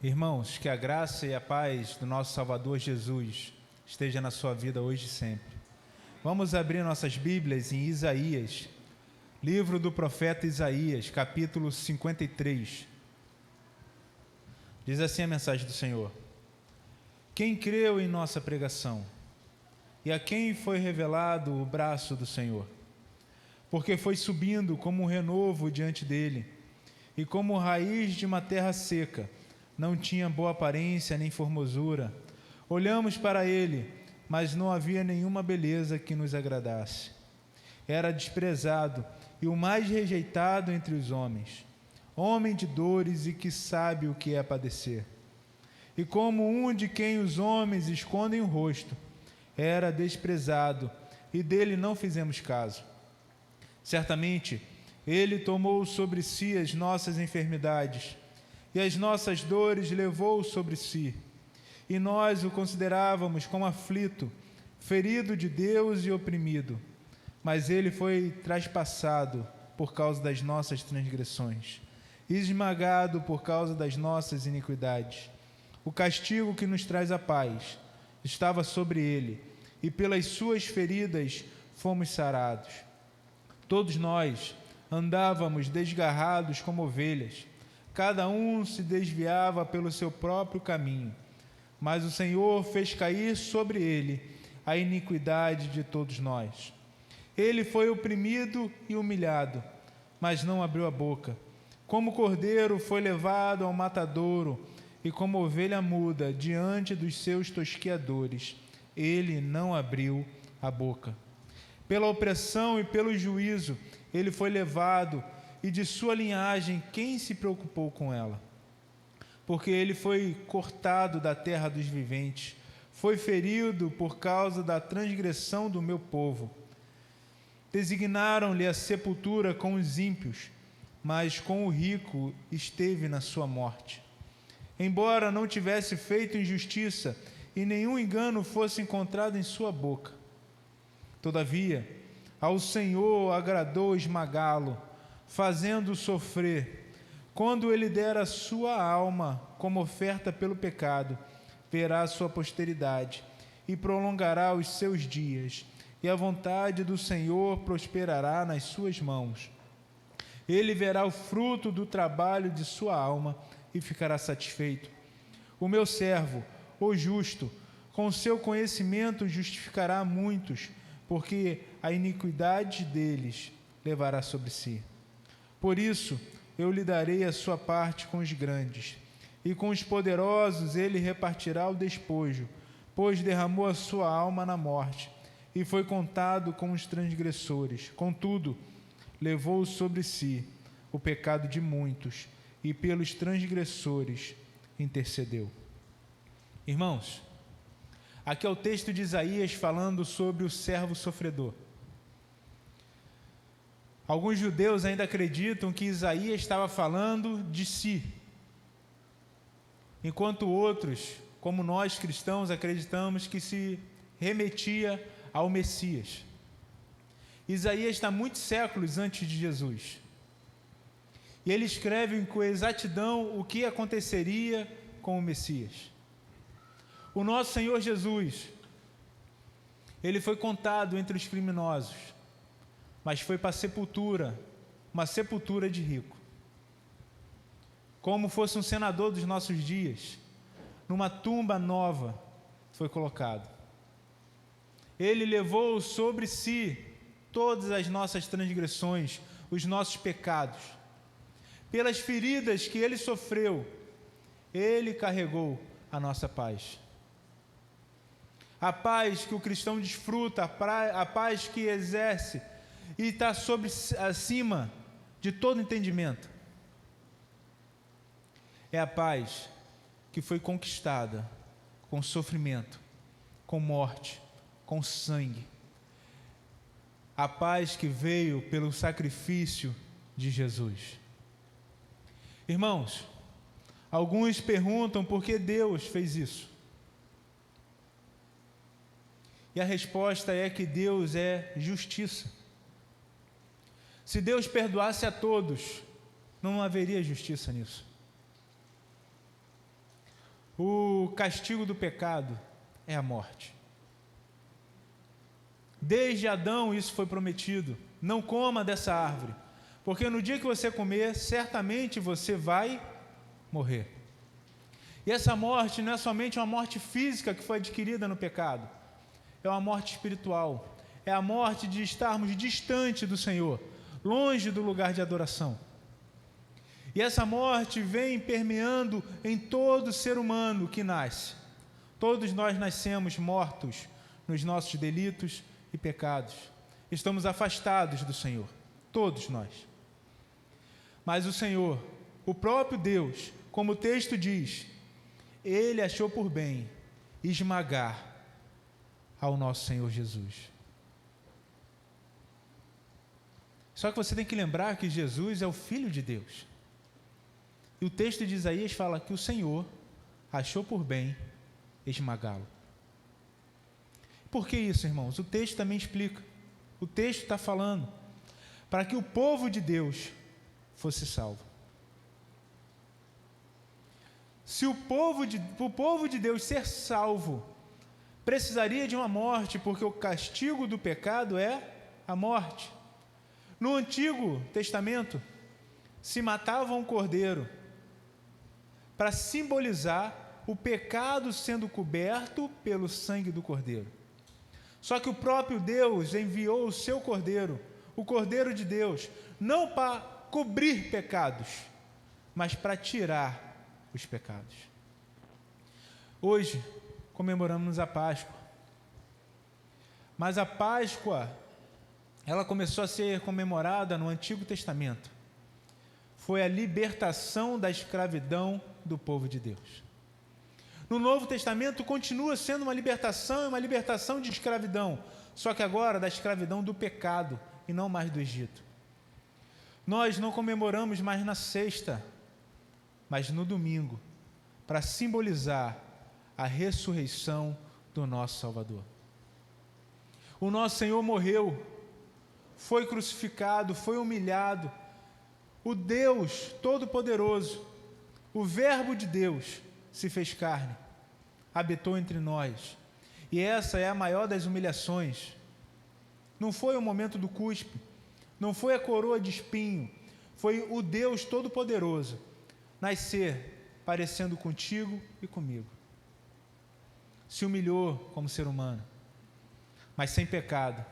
Irmãos, que a graça e a paz do nosso Salvador Jesus esteja na sua vida hoje e sempre. Vamos abrir nossas Bíblias em Isaías, livro do profeta Isaías, capítulo 53. Diz assim a mensagem do Senhor: Quem creu em nossa pregação? E a quem foi revelado o braço do Senhor? Porque foi subindo como um renovo diante dele, e como raiz de uma terra seca, não tinha boa aparência nem formosura. Olhamos para ele, mas não havia nenhuma beleza que nos agradasse. Era desprezado e o mais rejeitado entre os homens, homem de dores e que sabe o que é padecer. E como um de quem os homens escondem o rosto, era desprezado, e dele não fizemos caso. Certamente, ele tomou sobre si as nossas enfermidades, e as nossas dores levou sobre si. E nós o considerávamos como aflito, ferido de Deus e oprimido. Mas ele foi traspassado por causa das nossas transgressões, esmagado por causa das nossas iniquidades. O castigo que nos traz a paz estava sobre ele, e pelas suas feridas fomos sarados. Todos nós andávamos desgarrados como ovelhas, cada um se desviava pelo seu próprio caminho, mas o Senhor fez cair sobre ele a iniquidade de todos nós. Ele foi oprimido e humilhado, mas não abriu a boca. Como cordeiro foi levado ao matadouro, e como ovelha muda diante dos seus tosqueadores, ele não abriu a boca. Pela opressão e pelo juízo ele foi levado, e de sua linhagem quem se preocupou com ela? Porque ele foi cortado da terra dos viventes, foi ferido por causa da transgressão do meu povo. Designaram-lhe a sepultura com os ímpios, mas com o rico esteve na sua morte. Embora não tivesse feito injustiça, e nenhum engano fosse encontrado em sua boca. Todavia, ao Senhor agradou esmagá-lo, fazendo-o sofrer. Quando ele der a sua alma como oferta pelo pecado, verá a sua posteridade e prolongará os seus dias, e a vontade do Senhor prosperará nas suas mãos. Ele verá o fruto do trabalho de sua alma e ficará satisfeito. O meu servo, o justo, com seu conhecimento justificará muitos, porque a iniquidade deles levará sobre si. Por isso, eu lhe darei a sua parte com os grandes, e com os poderosos ele repartirá o despojo, pois derramou a sua alma na morte, e foi contado com os transgressores. Contudo, levou sobre si o pecado de muitos, e pelos transgressores intercedeu. Irmãos, aqui é o texto de Isaías falando sobre o servo sofredor. Alguns judeus ainda acreditam que Isaías estava falando de si, enquanto outros, como nós cristãos, acreditamos que se remetia ao Messias. Isaías está muitos séculos antes de Jesus, e ele escreve com exatidão o que aconteceria com o Messias. O nosso Senhor Jesus, ele foi contado entre os criminosos, mas foi para a sepultura, uma sepultura de rico. Como fosse um senador dos nossos dias, numa tumba nova foi colocado. Ele levou sobre si todas as nossas transgressões, os nossos pecados. Pelas feridas que ele sofreu, ele carregou a nossa paz. A paz que o cristão desfruta, a paz que exerce e está acima de todo entendimento. É a paz que foi conquistada com sofrimento, com morte, com sangue. A paz que veio pelo sacrifício de Jesus. Irmãos, alguns perguntam por que Deus fez isso. E a resposta é que Deus é justiça. Se Deus perdoasse a todos, não haveria justiça nisso. o castigo do pecado é a morte. Desde Adão isso foi prometido: não coma dessa árvore, porque no dia que você comer, certamente você vai morrer. E essa morte não é somente uma morte física que foi adquirida no pecado, é uma morte espiritual, é a morte de estarmos distante do Senhor, longe do lugar de adoração. E essa morte vem permeando em todo ser humano que nasce. Todos nós nascemos mortos nos nossos delitos e pecados. Estamos afastados do Senhor, todos nós. Mas o Senhor, o próprio Deus, como o texto diz, Ele achou por bem esmagar ao nosso Senhor Jesus. Só que você tem que lembrar que Jesus é o Filho de Deus. E o texto de Isaías fala que o Senhor achou por bem esmagá-lo. Por que isso, irmãos? O texto também explica. O texto está falando para que o povo de Deus fosse salvo. Se o povo de Deus ser salvo, precisaria de uma morte, porque o castigo do pecado é a morte. No Antigo Testamento, se matava um cordeiro para simbolizar o pecado sendo coberto pelo sangue do cordeiro. Só que o próprio Deus enviou o seu cordeiro, o Cordeiro de Deus, não para cobrir pecados, mas para tirar os pecados. Hoje comemoramos a Páscoa, mas a Páscoa, ela começou a ser comemorada no Antigo Testamento. Foi a libertação da escravidão do povo de Deus. No Novo Testamento continua sendo uma libertação de escravidão, só que agora da escravidão do pecado e não mais do Egito. Nós não comemoramos mais na sexta, mas no domingo, para simbolizar a ressurreição do nosso Salvador. O nosso Senhor morreu, foi crucificado, foi humilhado. O Deus Todo-Poderoso, o Verbo de Deus, se fez carne, habitou entre nós. E essa é a maior das humilhações. Não foi o momento do cuspe, não foi a coroa de espinho, foi o Deus Todo-Poderoso nascer parecendo contigo e comigo. Se humilhou como ser humano, mas sem pecado,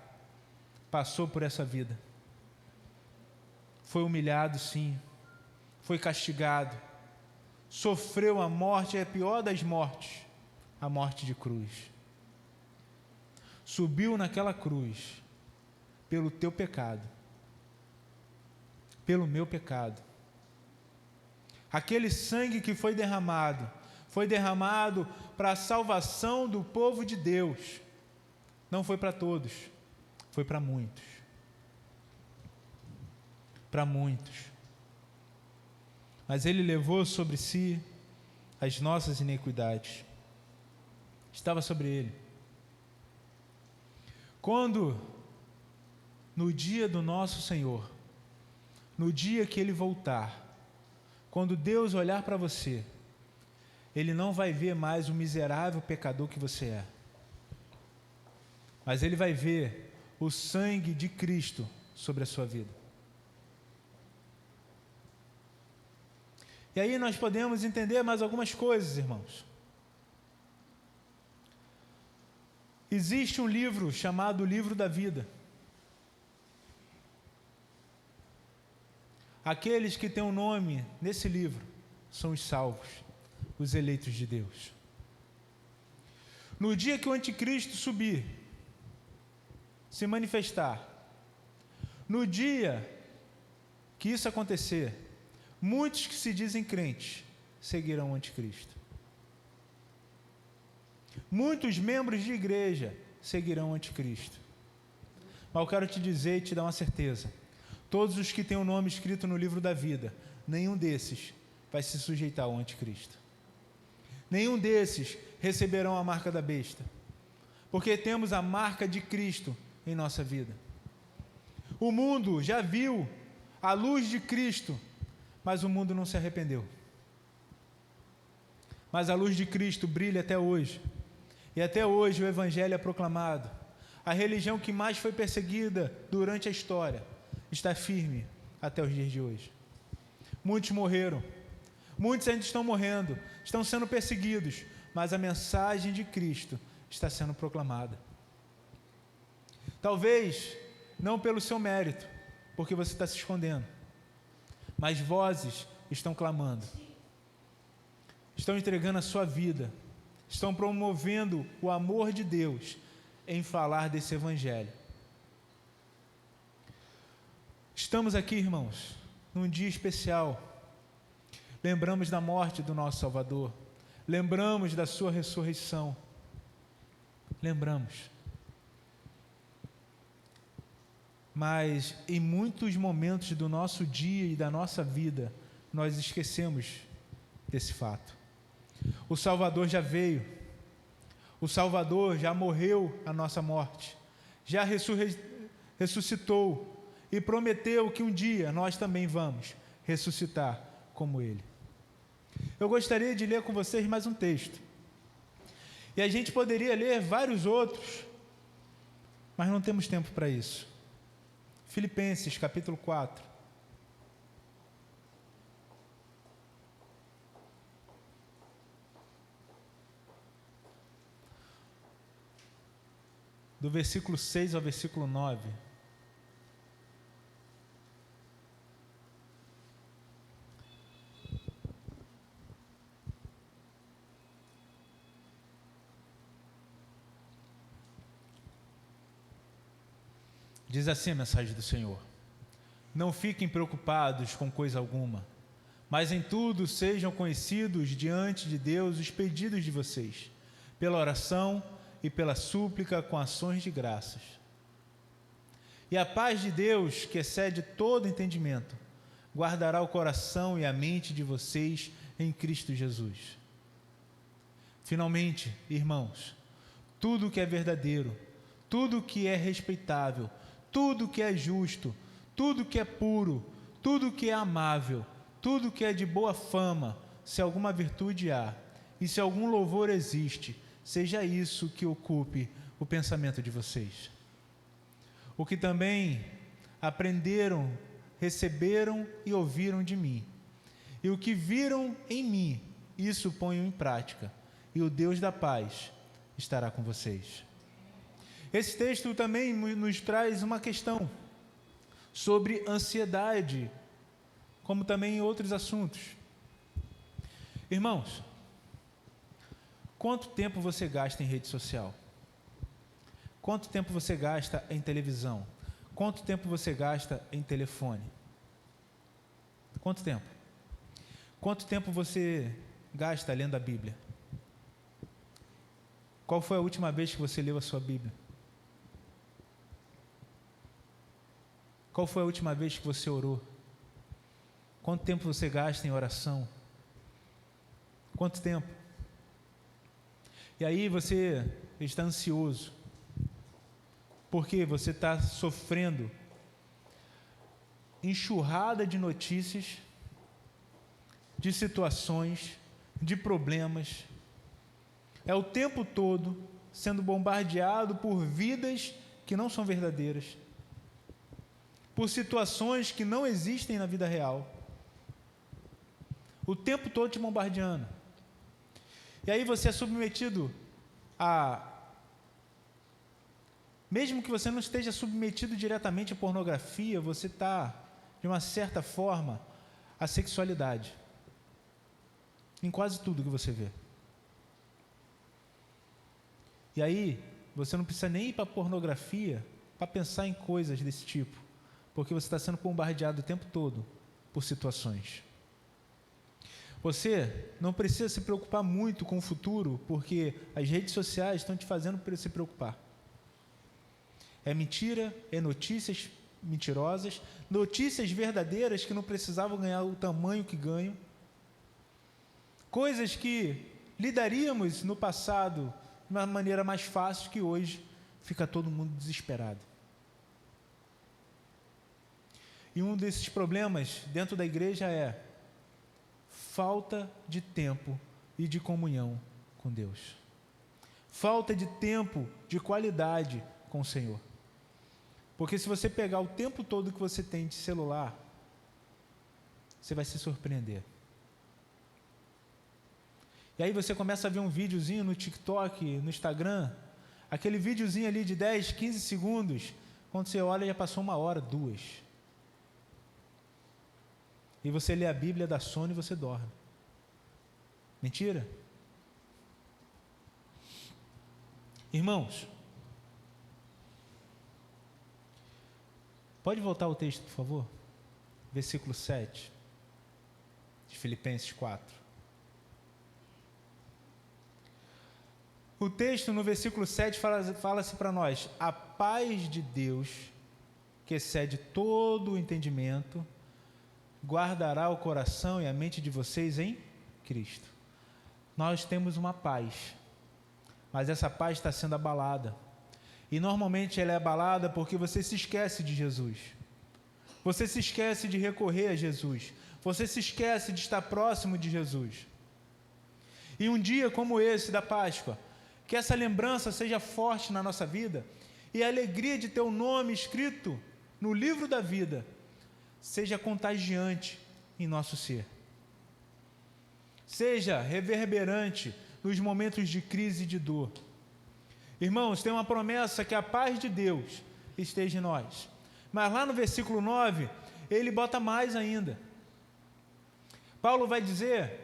passou por essa vida. Foi humilhado, sim, foi castigado, sofreu a morte, é a pior das mortes, a morte de cruz. Subiu naquela cruz pelo teu pecado, pelo meu pecado. Aquele sangue que foi derramado para a salvação do povo de Deus. Não foi para todos, foi para muitos. Para muitos. Mas Ele levou sobre si as nossas iniquidades. Estava sobre Ele. Quando, no dia do nosso Senhor, no dia que Ele voltar, quando Deus olhar para você, Ele não vai ver mais o miserável pecador que você é, mas Ele vai ver o sangue de Cristo sobre a sua vida. E aí nós podemos entender mais algumas coisas, irmãos. Existe um livro chamado Livro da Vida. Aqueles que têm um nome nesse livro são os salvos, os eleitos de Deus. No dia que o anticristo subir, se manifestar, no dia que isso acontecer, muitos que se dizem crentes seguirão o anticristo. Muitos membros de igreja seguirão o anticristo. Mas eu quero te dizer e te dar uma certeza: todos os que têm o nome escrito no livro da vida, nenhum desses vai se sujeitar ao anticristo. Nenhum desses receberão a marca da besta, porque temos a marca de Cristo em nossa vida. O mundo já viu a luz de Cristo, mas o mundo não se arrependeu. mas a luz de Cristo brilha até hoje. E até hoje o Evangelho é proclamado. A religião que mais foi perseguida durante a história está firme até os dias de hoje. Muitos morreram, muitos ainda estão morrendo, estão sendo perseguidos, mas a mensagem de Cristo está sendo proclamada. Talvez não pelo seu mérito, porque você está se escondendo, mas vozes estão clamando, estão entregando a sua vida, estão promovendo o amor de Deus em falar desse Evangelho. Estamos aqui, irmãos, num dia especial. Lembramos da morte do nosso Salvador, lembramos da sua ressurreição, lembramos. Mas em muitos momentos do nosso dia e da nossa vida, nós esquecemos desse fato. O Salvador já veio, o Salvador já morreu a nossa morte, já ressuscitou e prometeu que um dia nós também vamos ressuscitar como Ele. Eu gostaria de ler com vocês mais um texto, e a gente poderia ler vários outros, mas não temos tempo para isso. Filipenses capítulo 4. Do versículo 6 ao versículo 9. Diz assim a mensagem do Senhor: não fiquem preocupados com coisa alguma, mas em tudo sejam conhecidos diante de Deus os pedidos de vocês, pela oração e pela súplica com ações de graças. E a paz de Deus, que excede todo entendimento, guardará o coração e a mente de vocês em Cristo Jesus. Finalmente, irmãos, tudo que é verdadeiro, tudo que é respeitável, tudo que é justo, tudo que é puro, tudo que é amável, tudo que é de boa fama, se alguma virtude há, e se algum louvor existe, seja isso que ocupe o pensamento de vocês. O que também aprenderam, receberam e ouviram de mim, e o que viram em mim, isso ponham em prática, e o Deus da paz estará com vocês. Esse texto também nos traz uma questão sobre ansiedade, como também em outros assuntos. Irmãos, quanto tempo você gasta em rede social? Quanto tempo você gasta em televisão? Quanto tempo você gasta em telefone? Quanto tempo? Quanto tempo você gasta lendo a Bíblia? Qual foi a última vez que você leu a sua Bíblia? Qual foi a última vez que você orou? Quanto tempo você gasta em oração? Quanto tempo? E aí você está ansioso, porque você está sofrendo enxurrada de notícias, de situações, de problemas. É o tempo todo sendo bombardeado por vidas que não são verdadeiras, por situações que não existem na vida real, o tempo todo te bombardeando. E aí você é submetido mesmo que você não esteja submetido diretamente à pornografia, você está, de uma certa forma, à sexualidade, em quase tudo que você vê. E aí, você não precisa nem ir para a pornografia para pensar em coisas desse tipo, porque você está sendo bombardeado o tempo todo por situações. Você não precisa se preocupar muito com o futuro, porque as redes sociais estão te fazendo se preocupar. É mentira, é notícias mentirosas, notícias verdadeiras que não precisavam ganhar o tamanho que ganham, coisas que lidaríamos no passado de uma maneira mais fácil, que hoje fica todo mundo desesperado. E um desses problemas dentro da igreja é falta de tempo e de comunhão com Deus. Falta de tempo de qualidade com o Senhor. Porque se você pegar o tempo todo que você tem de celular, você vai se surpreender. E aí você começa a ver um videozinho no TikTok, no Instagram, aquele videozinho ali de 10, 15 segundos, quando você olha já passou 1 hora, 2. E você lê a Bíblia, dá sono e você dorme. Mentira? Irmãos, pode voltar o texto, por favor? Versículo 7, de Filipenses 4. O texto no versículo 7 fala-se para nós: a paz de Deus, que excede todo o entendimento, guardará o coração e a mente de vocês em Cristo. Nós temos uma paz, mas essa paz está sendo abalada. E normalmente ela é abalada porque você se esquece de Jesus. Você se esquece de recorrer a Jesus. Você se esquece de estar próximo de Jesus. E um dia como esse da Páscoa, que essa lembrança seja forte na nossa vida e a alegria de ter o nome escrito no livro da vida seja contagiante em nosso ser. Seja reverberante nos momentos de crise e de dor. Irmãos, tem uma promessa que a paz de Deus esteja em nós. Mas lá no versículo 9, ele bota mais ainda. Paulo vai dizer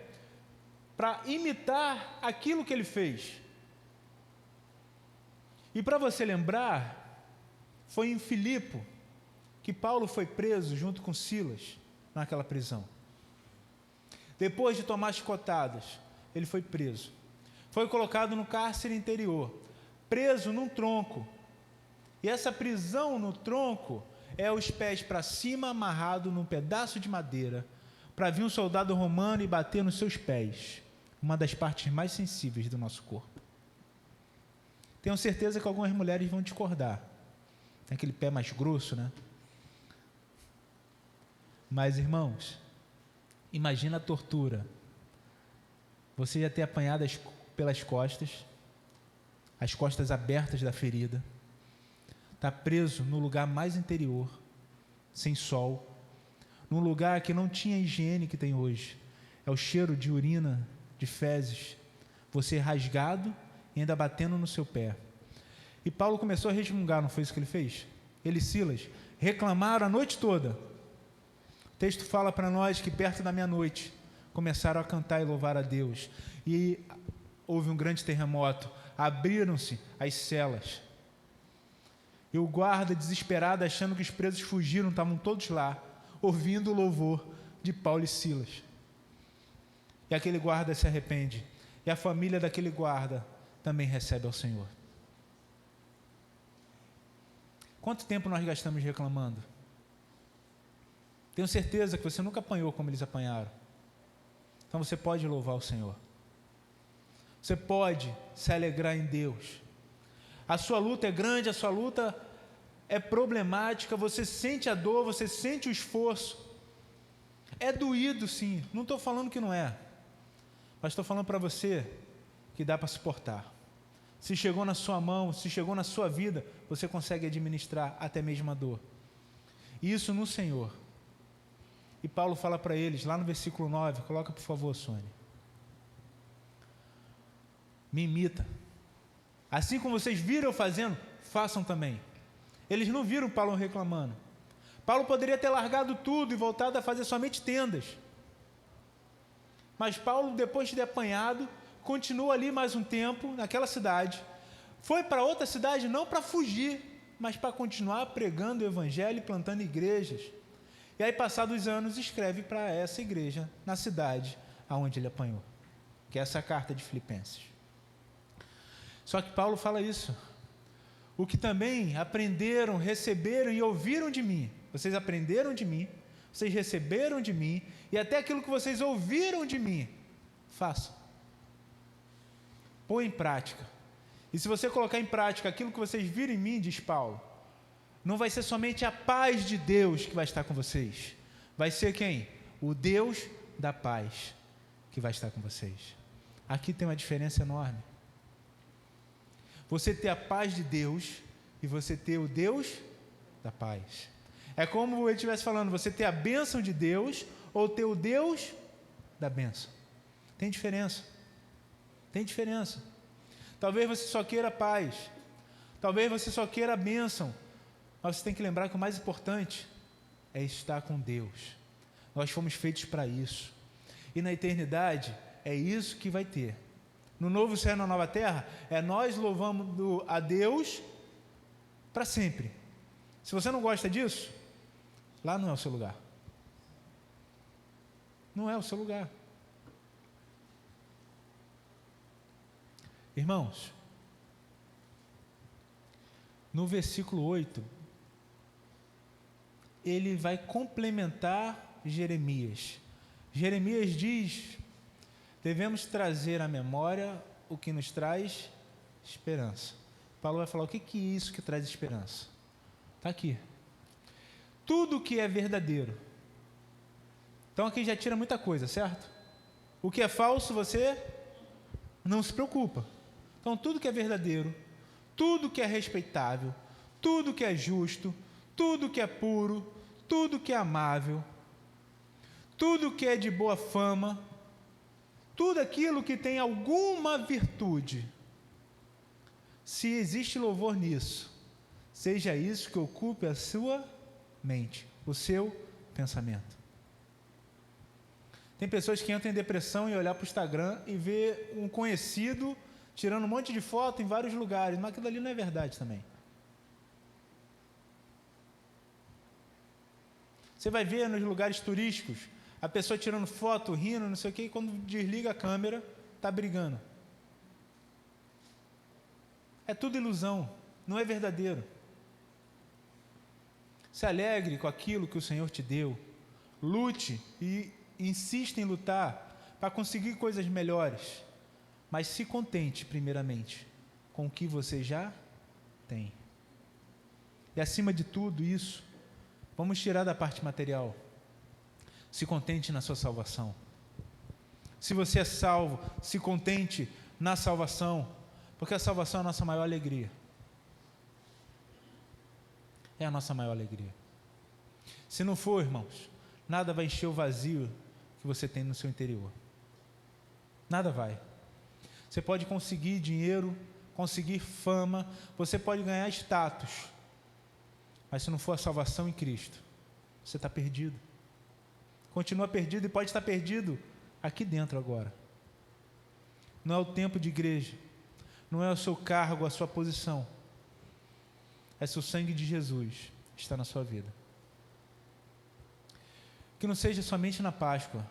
para imitar aquilo que ele fez. E para você lembrar, foi em Filipe que Paulo foi preso junto com Silas naquela prisão. Depois de tomar chicotadas, ele foi preso. Foi colocado no cárcere interior, preso num tronco. E essa prisão no tronco é os pés para cima, amarrado num pedaço de madeira, para vir um soldado romano e bater nos seus pés, uma das partes mais sensíveis do nosso corpo. Tenho certeza que algumas mulheres vão discordar. Tem aquele pé mais grosso, né? Mas, irmãos, imagina a tortura. Você ia ter apanhado pelas costas, as costas abertas da ferida, está preso no lugar mais interior, sem sol, num lugar que não tinha a higiene que tem hoje. É o cheiro de urina, de fezes, você rasgado e ainda batendo no seu pé. E Paulo começou a resmungar, não foi isso que ele fez? Ele e Silas reclamaram a noite toda. O texto fala para nós que perto da meia-noite começaram a cantar e louvar a Deus. E houve um grande terremoto, abriram-se as celas. E o guarda, desesperado, achando que os presos fugiram, estavam todos lá, ouvindo o louvor de Paulo e Silas. E aquele guarda se arrepende. E a família daquele guarda também recebe ao Senhor. Quanto tempo nós gastamos reclamando? Tenho certeza que você nunca apanhou como eles apanharam. Então você pode louvar o Senhor. Você pode se alegrar em Deus. A sua luta é grande, a sua luta é problemática, você sente a dor, você sente o esforço. É doído, sim, não estou falando que não é. Mas estou falando para você que dá para suportar. Se chegou na sua mão, se chegou na sua vida, você consegue administrar até mesmo a dor. Isso no Senhor. E Paulo fala para eles, lá no versículo 9, coloca por favor, Sônia. Me imita. Assim como vocês viram eu fazendo, façam também. Eles não viram Paulo reclamando. Paulo poderia ter largado tudo e voltado a fazer somente tendas. Mas Paulo, depois de ter apanhado, continua ali mais um tempo, naquela cidade. Foi para outra cidade não para fugir, mas para continuar pregando o evangelho e plantando igrejas. E aí, passados os anos, escreve para essa igreja, na cidade onde ele apanhou. Que é essa carta de Filipenses. Só que Paulo fala isso. O que também aprenderam, receberam e ouviram de mim. Vocês aprenderam de mim, vocês receberam de mim, e até aquilo que vocês ouviram de mim, façam. Põe em prática. E se você colocar em prática aquilo que vocês viram em mim, diz Paulo, não vai ser somente a paz de Deus que vai estar com vocês. Vai ser quem? O Deus da paz que vai estar com vocês. Aqui tem uma diferença enorme. Você ter a paz de Deus e você ter o Deus da paz. É como ele estivesse falando, você ter a bênção de Deus ou ter o Deus da bênção. Tem diferença. Tem diferença. Talvez você só queira paz. Talvez você só queira a bênção. Mas você tem que lembrar que o mais importante é estar com Deus. Nós fomos feitos para isso. E na eternidade, é isso que vai ter. No novo céu e na nova terra, é nós louvando a Deus para sempre. Se você não gosta disso, lá não é o seu lugar. Não é o seu lugar. Irmãos, no versículo 8, ele vai complementar Jeremias. Jeremias diz: devemos trazer à memória o que nos traz esperança. Paulo vai falar: o que é isso que traz esperança? Está aqui. Tudo que é verdadeiro. Então aqui já tira muita coisa, certo? O que é falso você não se preocupa. Então tudo que é verdadeiro, tudo que é respeitável, tudo que é justo, tudo que é puro, tudo que é amável, tudo que é de boa fama, tudo aquilo que tem alguma virtude, se existe louvor nisso, seja isso que ocupe a sua mente, o seu pensamento. Tem pessoas que entram em depressão e olhar para o Instagram e ver um conhecido tirando um monte de foto em vários lugares, mas aquilo ali não é verdade também. Você vai ver nos lugares turísticos a pessoa tirando foto, rindo, não sei o que, e quando desliga a câmera, está brigando. É tudo ilusão, não é verdadeiro. Se alegre com aquilo que o Senhor te deu. Lute e insista em lutar para conseguir coisas melhores. Mas se contente, primeiramente, com o que você já tem. E acima de tudo isso, vamos tirar da parte material. Se contente na sua salvação. Se você é salvo, se contente na salvação, porque a salvação é a nossa maior alegria. É a nossa maior alegria. Se não for, irmãos, nada vai encher o vazio que você tem no seu interior. Nada vai. Você pode conseguir dinheiro, conseguir fama, você pode ganhar status, mas se não for a salvação em Cristo, você está perdido. Continua perdido e pode estar perdido aqui dentro agora. Não é o tempo de igreja, não é o seu cargo, a sua posição, é se o sangue de Jesus está na sua vida. Que não seja somente na Páscoa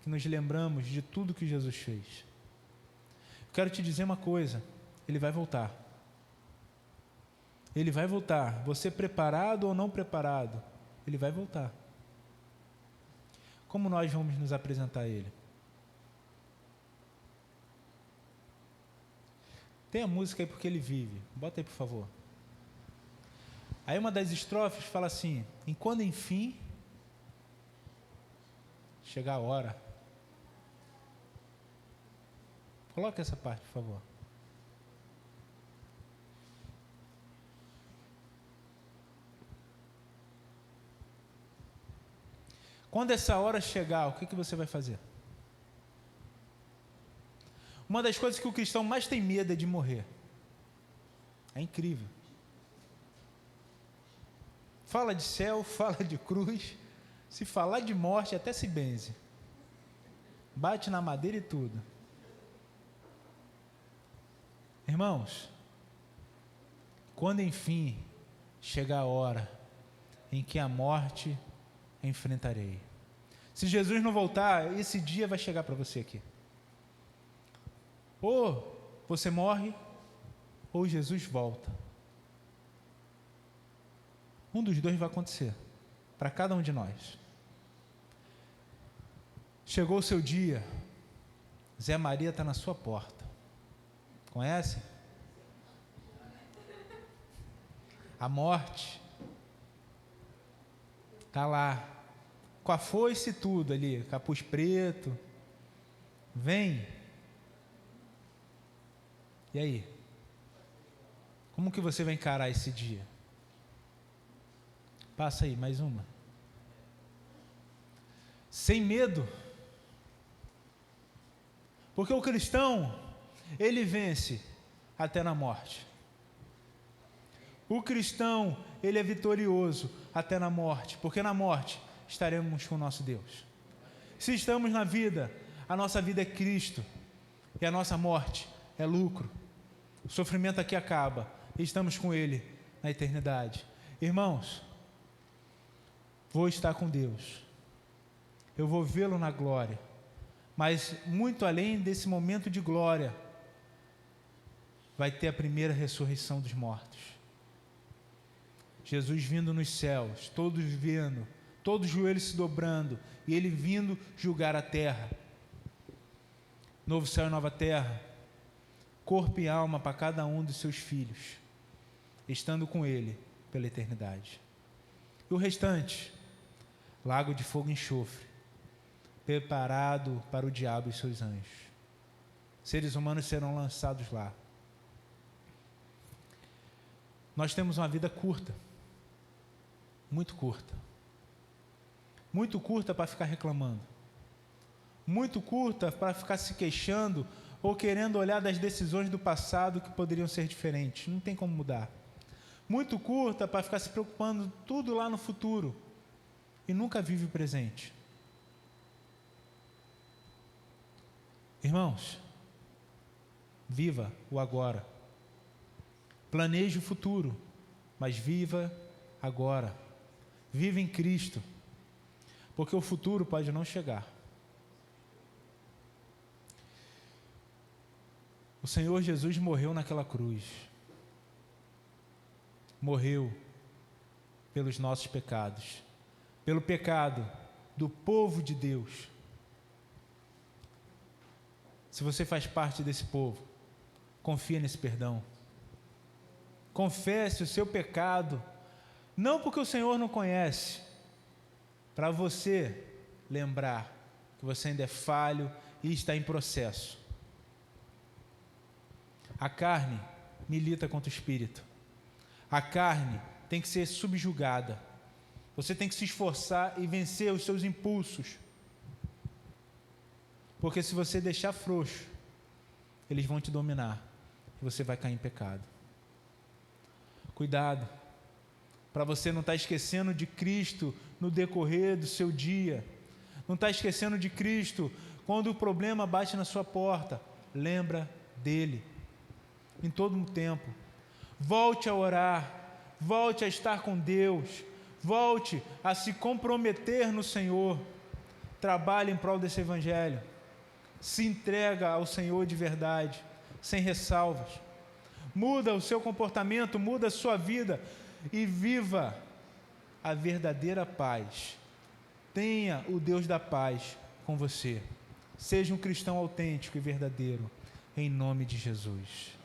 que nos lembramos de tudo que Jesus fez. Quero te dizer uma coisa, Ele vai voltar. Ele vai voltar. Você preparado ou não preparado, Ele vai voltar. Como nós vamos nos apresentar a Ele? Tem a música aí Porque Ele Vive. Bota aí, por favor. Aí uma das estrofes fala assim: e quando enfim chegar a hora. Coloca essa parte, por favor. Quando essa hora chegar, o que você vai fazer? Uma das coisas que o cristão mais tem medo é de morrer. É incrível. Fala de céu, fala de cruz. Se falar de morte, até se benze. Bate na madeira e tudo. Irmãos, quando enfim chegar a hora em que a morte enfrentarei. Se Jesus não voltar, esse dia vai chegar para você aqui. Ou você morre, ou Jesus volta. Um dos dois vai acontecer, para cada um de nós. Chegou o seu dia, Zé Maria está na sua porta. Conhece? A morte está lá, com a foice e tudo ali, capuz preto. Vem E aí? Como que você vai encarar esse dia? Passa aí, mais uma. Sem medo. Porque o cristão, ele vence até na morte. O cristão, ele é vitorioso até na morte, porque na morte estaremos com o nosso Deus. Se estamos na vida, a nossa vida é Cristo, e a nossa morte é lucro. O sofrimento aqui acaba, e estamos com Ele na eternidade. Irmãos, vou estar com Deus, eu vou vê-lo na glória, mas muito além desse momento de glória, vai ter a primeira ressurreição dos mortos. Jesus vindo nos céus, todos vendo, todos os joelhos se dobrando, e Ele vindo julgar a terra. Novo céu e nova terra, corpo e alma para cada um dos seus filhos, estando com Ele pela eternidade. E o restante, lago de fogo e enxofre, preparado para o diabo e seus anjos. Seres humanos serão lançados lá. Nós temos uma vida curta, muito curta para ficar reclamando, muito curta para ficar se queixando ou querendo olhar das decisões do passado que poderiam ser diferentes. Não tem como mudar. Muito curta para ficar se preocupando tudo lá no futuro e nunca vive o presente. Irmãos, viva o agora. Planeje o futuro, mas viva agora. Viva em Cristo, porque o futuro pode não chegar. O Senhor Jesus morreu naquela cruz. Morreu pelos nossos pecados, pelo pecado do povo de Deus. Se você faz parte desse povo, confia nesse perdão. Confesse o seu pecado, não porque o Senhor não conhece, para você lembrar que você ainda é falho e está em processo. A carne milita contra o espírito. A carne tem que ser subjugada. Você tem que se esforçar e vencer os seus impulsos. Porque se você deixar frouxo, eles vão te dominar e você vai cair em pecado. Cuidado, para você não estar esquecendo de Cristo no decorrer do seu dia. Não estar esquecendo de Cristo quando o problema bate na sua porta. Lembra dele em todo o tempo. Volte a orar, volte a estar com Deus, volte a se comprometer no Senhor. Trabalhe em prol desse evangelho. Se entrega ao Senhor de verdade, sem ressalvas. Muda o seu comportamento, muda a sua vida e viva a verdadeira paz. Tenha o Deus da paz com você. Seja um cristão autêntico e verdadeiro, em nome de Jesus.